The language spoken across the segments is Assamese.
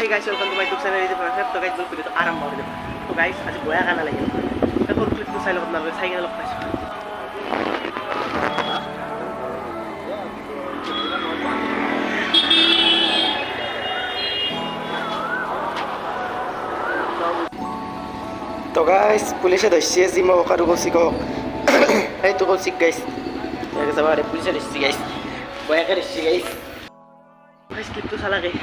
guys welcome to my YouTube channel तो गाइस बोल तो आराम कर दे तो गाइस आज गोया गाना लगे तो फुल क्लिप तो साइल अपना साइल लग पाइछ तो गाइस पुलिसे धरছে জিমা কারু কৌশিকক এই তো কৌশিক গাইস এক সবারে পুলিশে ধরছে গাইস গোয়া ধরছে গাইস गाइस क्लिप तो साला गई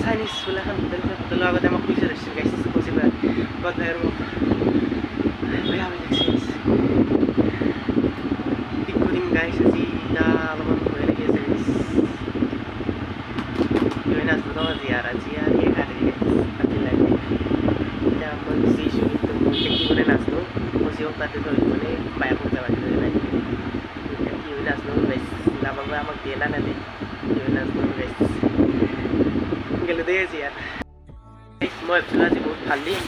चाइनीज वाला खान होटल लगते आम पुलिस धरছে गाइस कौशिक बहुत भैर भैया गाइस टिकको दिन गाइस আজি दा अलपन भय লাগি আছে गाइस यो नाच तो यार আজি यार ये काटे गाइस काटे লাগে এটা মই দিছো কিন্তু মই কি করে নাচলো কৌশিকক তাতে তো মানে পায়া পড়তে পারি না কি হই নাচলো গাইস লাভাবে আমাক দেলা না দে यो नाचलो गाइस গেলে দেছি यार মই ভাবছিলো আজি বহুত ভাল দিন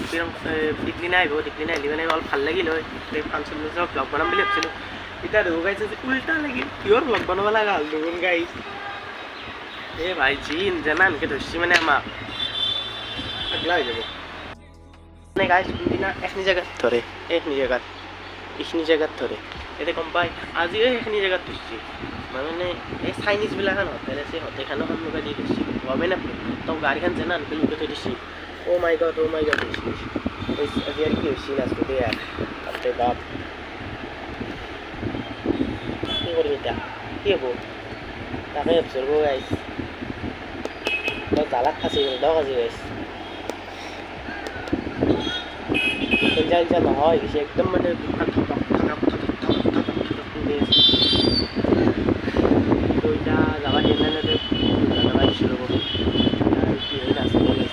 ডিগ্ৰী নাই মানে অলপ ভাল লাগিল হয় এই ফাংচন সব ব্লগ বনাম বুলি ভাবছিলো এটা দেখো গাইস আজি উল্টা লাগিল কিয়ৰ ব্লগ বনাব লাগা হল দেখোন গাইস এ ভাই জিন জানা আনকে ধরছি মানে আমা আগলা হয়ে যাব মানে গাইস দিনা এখনি জায়গা ধরে এখনি জায়গা ধরে এতে কম পাই আজি এখনি জায়গা ধরছি মানে এই চাইনিজ বিলাখান হোটেল আছে হোটেলখানৰ সন্মুখে দি দিছি গমে নাপায় তো গাড়ীখন যেনে আনকে লুকাই থৈ দিছি ও মাই গড আজি আৰু কি হৈছে নাচটো দে ইয়াৰ বাপৰে বাপ কি কৰিম এতিয়া কি হ'ব তাকে অবজাৰ্ভ গাইছ জালাত ফাঁচি গ'ল দক আজি গাইছ নহয় কিছু একদম মানে যাবা দিলে জানাবা দিছিলোঁ কি হৈ নাছিলে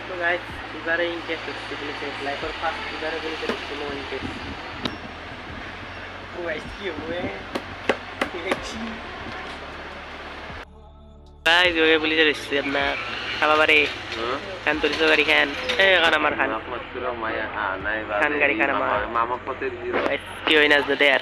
তো গাইজ এবারে ইন্টারেস্ট হচ্ছে বলেছে লাইফের ফার্স্ট এবারে বলেছে হচ্ছে নো ইন্টারেস্ট ও গাইজ কি হবে গাইজ ওকে বলেছে হচ্ছে আপনার খাবা পারে খান তুলিছো গাড়ি খান খান আমার খান খান গাড়ি খান আমার কি হয় নাচ দে আর